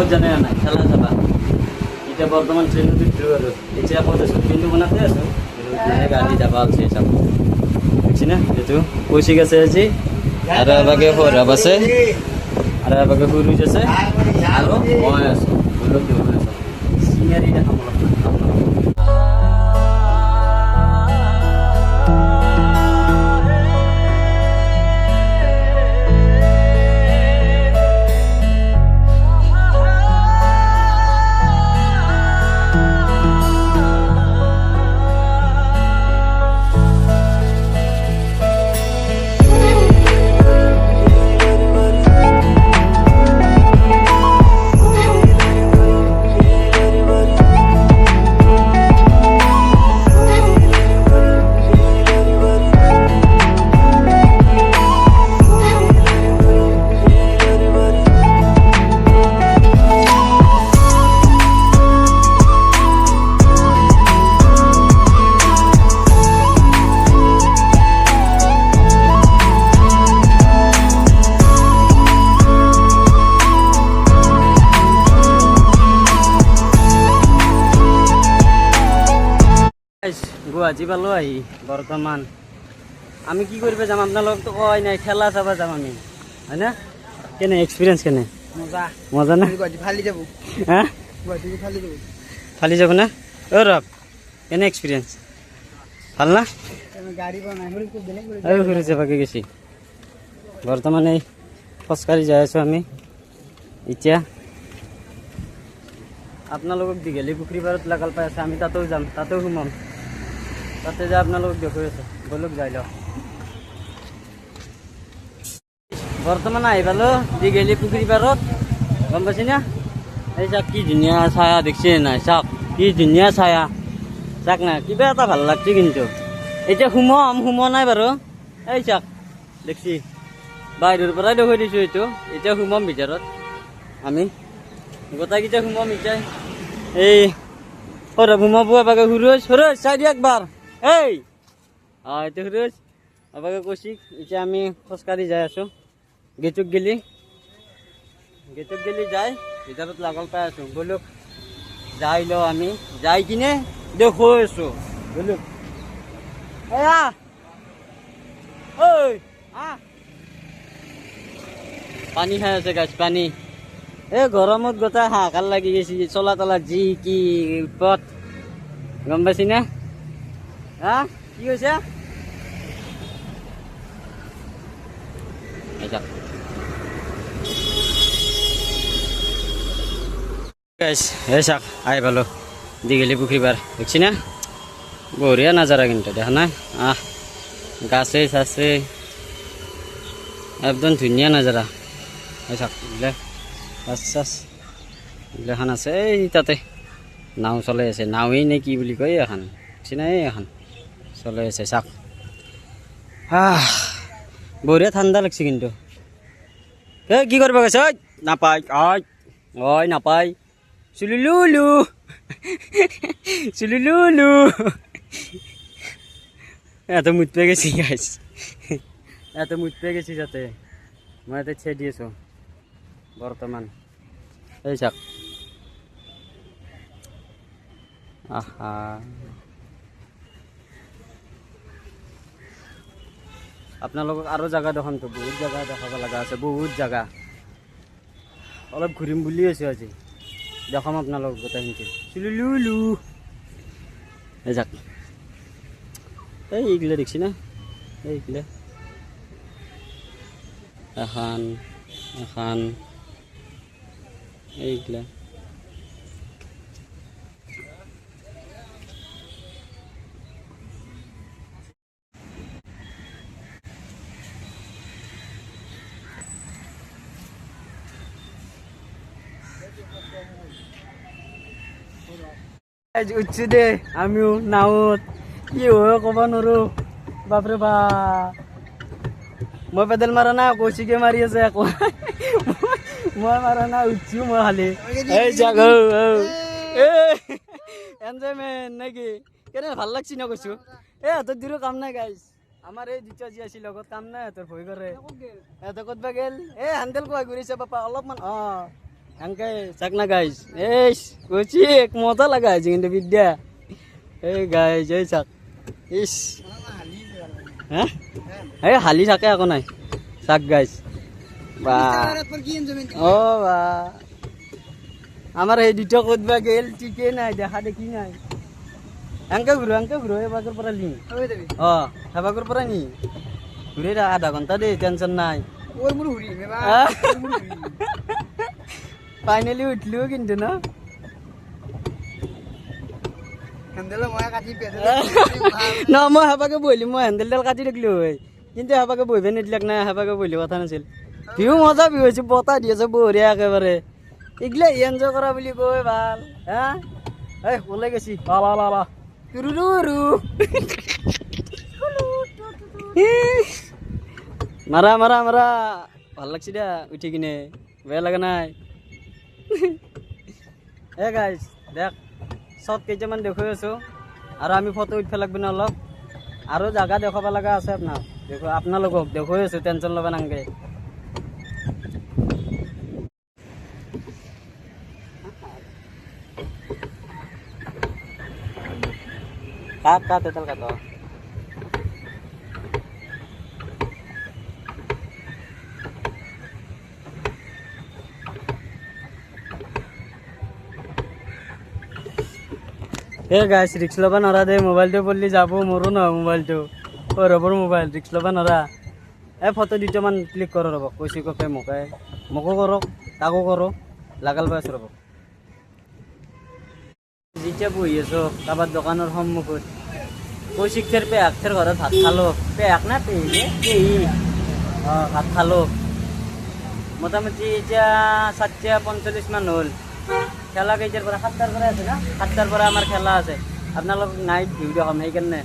ক'ত জানে নাই খেলা চাবা এতিয়া বৰ্তমান ট্ৰেইনত উঠিলোঁ আৰু এতিয়া ক'ত আছোঁ ট্ৰেইনটো বনাতে আছোঁ গাড়ী যাবা আছে চাব বুজিছি না এইটো কৌশিক আছে আজি আৰু এবাকে সৌৰভ আছে আৰু এবাকে সুৰুজ আছে আৰু মই আছোঁ গোলক দেউল আছোঁ চিঙাৰী দেখাম অলপ গুৱাহাটী পালোঁ আহি বৰ্তমান আমি কি কৰিব যাম আপোনালোকতো কয় নাই খেলা চাব যাম আমি হয় না কেনে এক্সপিৰিয়েঞ্চ কেনে মজা মজা না ফালি যাব হা ফালি যাব না অ' ৰক কেনে এক্সপিৰিয়েঞ্চ ভাল না গাড়ী ঘূৰি যাবাকে গেছি বৰ্তমান এই খোজকাঢ়ি যাই আছোঁ আমি এতিয়া আপোনালোকক দীঘলী পুখুৰী পাৰত লাগাল পাই আছে আমি তাতেও যাম তাতেও সোমাম তাতে যে আপোনালোকক দেখুৱাই আছে বলক যাই লওক বৰ্তমান আহি পালোঁ দীঘলী পুখুৰী পাৰত গম পাইছে না এই চাওক কি ধুনীয়া ছায়া দেখিছে নাই চাওক কি ধুনীয়া ছায়া চাওক না কিবা এটা ভাল লাগছে কিন্তু এতিয়া সোমোৱা নাই বাৰু এই চাওক দেখছি বাহিৰৰ পৰাই দেখুৱাই দিছোঁ এইটো এতিয়া সোমাম ভিতৰত আমি গোটাইকেইটা সোমাম এতিয়া এই সৌৰভ সোমাব এবাকে সুৰজ চাই দিয়ক একবাৰ এই এইটো সুৰজ এবাকে কৌশিক এতিয়া আমি খোজকাঢ়ি যাই আছোঁ গেটত গেলি যাই ভিতৰত লাগল পাই আছোঁ বলক যাই লওঁ আমি যাই কিনে দেখুৱাই আছোঁ বলক পানী খাই আছে গাছ পানী এই গৰমত গোটাই হাহাকাৰ লাগি গৈছে চলা তলা যি কি উৎপত গম পাইছি না হা কি হৈছে এই চাক আহি পালোঁ দীঘলী পুখুৰী পাৰ দেখছি না বঢ়িয়া নাজাৰা কিন্তু দেখা নাই গাছে চাছে একদম ধুনীয়া নাজাৰা এই চাক গাছ চাছ এইগিলাখান আছে এই তাতে নাও চলাই আছে নাৱেই নে কি বুলি কয় এখন চিনা এই এখন চলাই আছে চাক বঢ়িয়া ঠাণ্ডা লাগছে কিন্তু এই কি কৰিব গৈছে ঐ নাপায় ঐ নাপায় চুলুলুলু চুলুলুলু এত মুত পেয়ে গেছি গাইছ এত মুত পেয়ে গেছি যাতে মই এতে ছেড়ে দিয়েছো বর্তমান এই চাক আহা আপোনালোকক আৰু জায়গা দেখোনতো বহুত জায়গা দেখাব লগা আছে বহুত জায়গা অলপ ঘূৰিম বুলি আছোঁ আজি দেখাম আপোনালোকক গোটেইখিনি চুলুলুলু এই যাক এইগিলা দেখছি না এইগিলা এখন এখন এইগিলা উঠছি দে আমিও নাওত কি হয় ক'ব নোৱাৰো বাপৰে বা মই পেডেল মাৰা নাই কৌশিকে মাৰি আছে আকৌ মই মাৰা নাই উঠছো মই খালি এই যাক এনজয়মেণ্ট নেকি কেনে ভাল লাগছি ন কৈছো এই হাতত দিৰো কাম নাই গাইছ আমাৰ এই দুটা যি আছিল লগত কাম নাই সিহঁতৰ ভয় কৰে সিহঁতে ক'তবা গেল এই হেণ্ডেল কোৱা ঘূৰিছে বাপা অলপমান angke sakna guys. Kuci ek mota laga aja কিন্তু বিদ্যা এই গাইজ এই চাক ইস হ্যাঁ এই হালি থাকে আকৌ নাই চাক গাইজ বা ও বা আমার এই দুটো কদবা গেল টিকে নাই দেখা দেখি নাই angke ঘুরো এবাগর পরা নি ও এবাগর পরা নি ঘুরে আধা ঘন্টা দে টেনশন নাই ওর মুড় ঘুরি মেবা ফাইনালি উঠলো কিন্তু না হ্যান্ডেল মই কাটি পেদে না মই হাবাকে বইলি মই হ্যান্ডেলডাল কাটি রাখলো কিন্তু হাবাকে বইবে নিদিলাক না হাবাকে বইলি কথা নাছিল ভিউ মজা ভিউ হইছে বতা দিয়েছে বঢ়িয়া একেবারে এগলা এনজয় করা বলি কই ভাল হ্যাঁ এই ওলাই গেছি লা লা লা তুরুরু মারা মারা মারা ভাল লাগছে দা উঠি কিনে বেয়া লাগা নাই এ গাইস দেখ শর্ট কেইটামান দেখুৱাই আছো আৰু আমি ফটো উঠবা লাগব না অলপ আৰু জায়গা দেখাবা লাগা আছে আপনাৰ দেখো আপোনালোকক দেখুৱাই আছো টেনশন লবা নাংগে কাট তেতাল কাট এ গাইস ৰিক্স লবা নৰা দে মোবাইলটো বললি যাব মোৰো না মোবাইলটো ও ৰবৰ মোবাইল ৰিক্স লবা নৰা এ ফটো দুটামান ক্লিক কৰো ৰব কৈছি কপে মকো কৰক তাকো কৰো লাগাল বাস ৰব যেতিয়া বহি আছো কাবাৰ দোকানৰ সন্মুখত কৌশিকের পেয়াকের ঘরে ভাত খালো পেয়াক না পেয়ে ভাত খালো মোটামুটি এতিয়া 7:45 মান হল খেলা কেইটার পরে 7টার পরে আছে না 7টার পরে আমার খেলা আছে আপনার নাইট ভিউ দেখাম সেইকাৰণে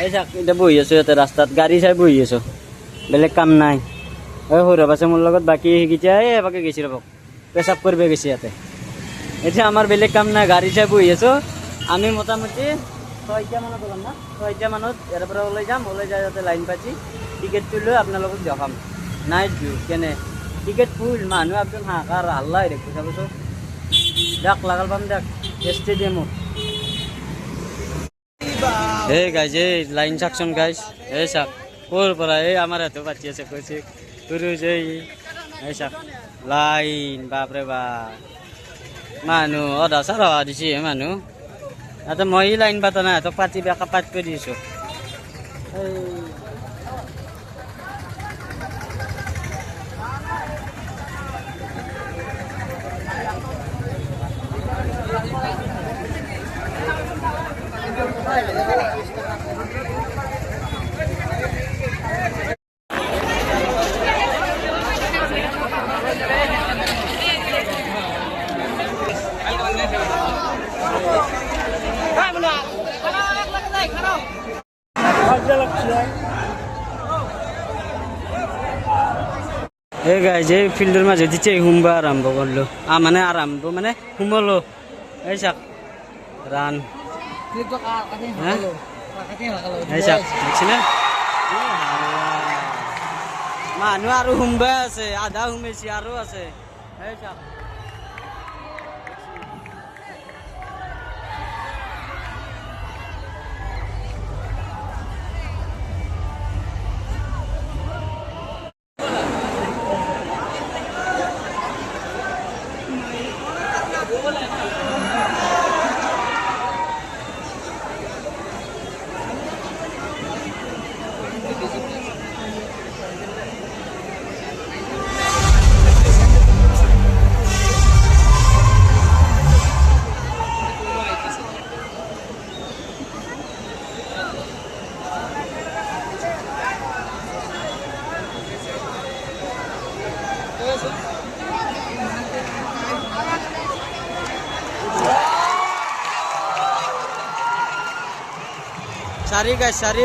এই চাক এটা বহি আছো ইয়াতে ৰাস্তাত গাড়ি চাই বহি আছো বেলেগ কাম নাই ওই সৌৰভ আছে মোৰ লগত বাকী সেইকেইটা এবাকে গেছি ৰ'ব পেচাব কৰিব গেছি ইয়াতে এতিয়া আমাৰ বেলেগ কাম নাই গাড়ি চাই বহি আছো আমি মোটামুটি 6টা মানত ওলাম না 6টা মানত ইয়াৰ পৰা ওলাই যাম ওলাই যাই যাতে লাইন পাতি টিকেটটো লৈ আপোনালোকক দেখাম নাইট ভিউ কেনে টিকেট ফুল মানুহ একদম হাহাকাৰ হাল্লা হৈ দেখি চাবচোন দেখ লাগাল পাম দেখ স্টেডিয়ামত এই গাইজ এই লাইন চাকচোন গাইজ এই চাক ক'ৰ পৰা এই আমাৰ হাতো পাতি আছে কৈছে তোৰো যে এই চাক লাইন বাপৰে বাপ মানুহ অধা চাৰা দিছে মানুহ आता মই লাইন পাতা নাই তো পাতি বেকা পাত কৰি দিছো এই গাইজ এই ফিল্ডৰ মাজে দিছে হুমবা আৰম্ভ কৰলো মানে আৰম্ভ মানে হুমলো এই চাক ৰান এই চাক দেখছি না মানুহ আৰু হুমবা আছে আধা হুমেছি আৰু আছে এই চাক सारी गाइस सारी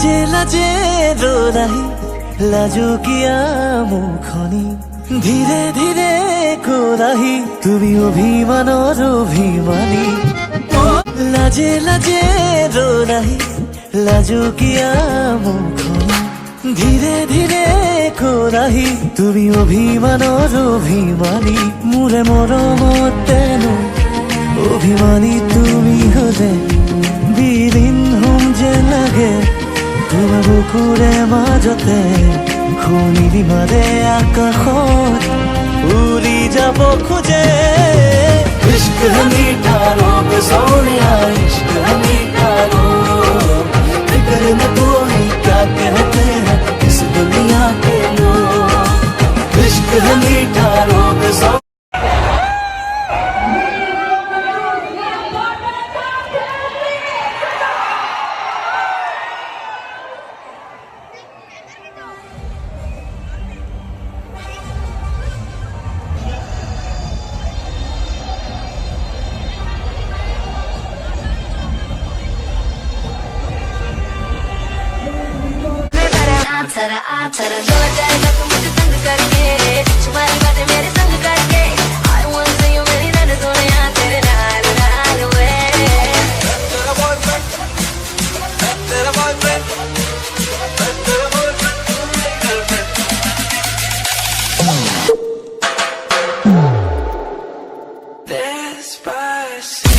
লাজে লাজে ৰোলাই লাজু কিয়া মুখনি ধীৰে ধীৰে কোলাহি তুমি অভিমানৰ অভিমানী লাজে লাজে ৰোলাই লাজু কিয়া মুখনি ধীৰে ধীৰে কোলাহি তুমি অভিমানৰ অভিমানী মোৰে মৰমতেনো অভিমানী তুমি হলে বিলীন হম যে লাগে তোমাৰ বুকুৰে মাজতে খুনিলি মাৰে আকাশত উৰি যাব খোজে इश्क है मीठा रोग सोनिया इश्क है मीठा रोग फिक्र न कोई क्या कहते हैं इस दुनिया के लोग इश्क है मीठा रोग सोनिया जो जाएगा तू मुझे तंग करके तुम्हारी बातें मेरे संग करके I want to see you मेरी नैन सोनिया तेरे नाल नाल वे तेरा boyfriend तेरा boyfriend तेरा boyfriend Despacito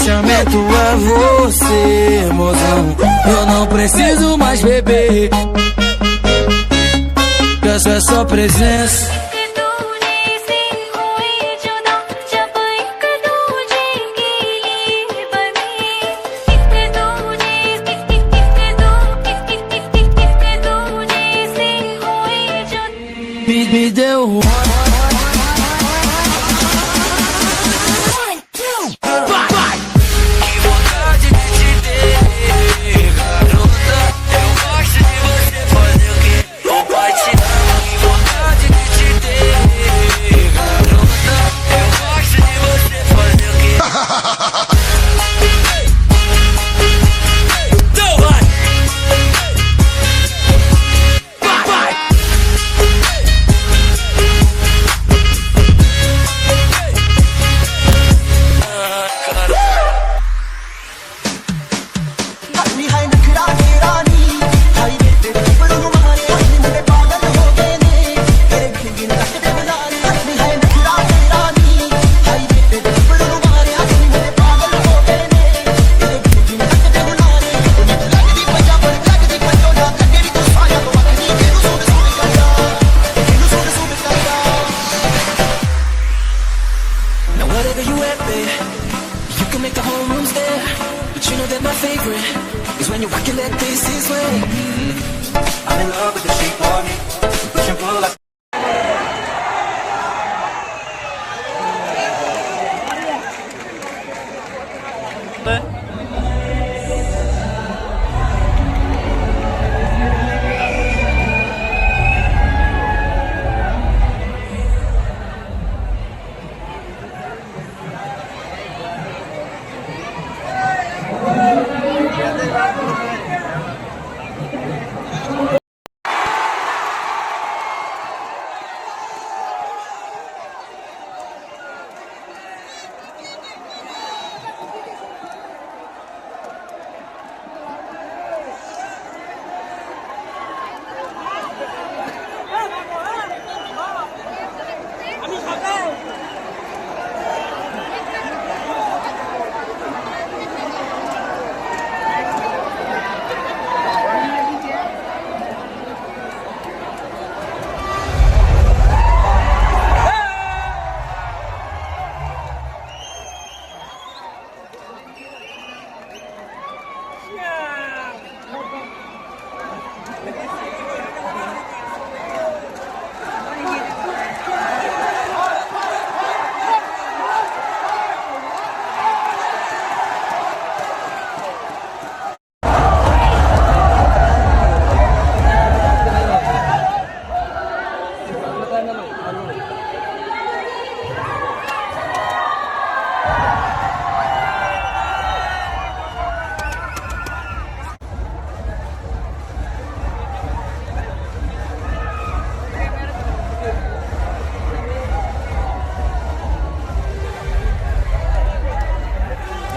pensamento é você, mozão. Eu não preciso mais beber. Peço é só presença. Me deu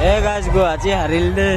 guys Guwahati হাৰিল দে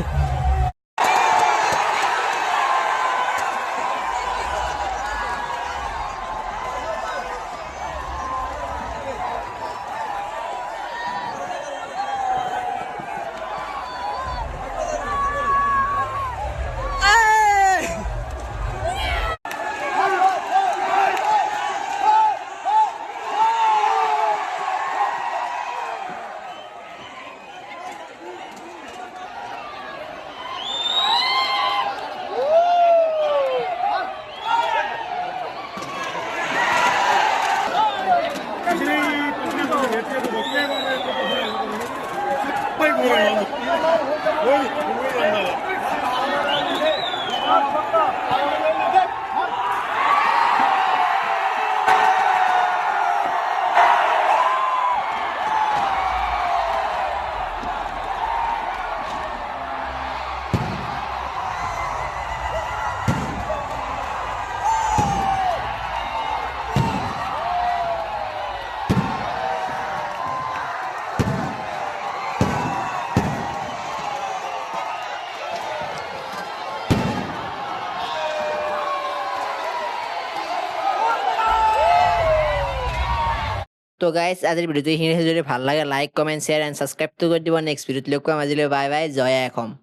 তো গাইজ আজিৰ ভিডিঅ'টো এইখিনি যদি ভাল লাগে লাইক কমেণ্ট শ্বেয়াৰ এণ্ড ছাবস্ক্ৰাইবটো কৰি দিব নেক্সট ভিডিঅ'ত লগ পাম আজিলৈ বাই বাই জয় অসম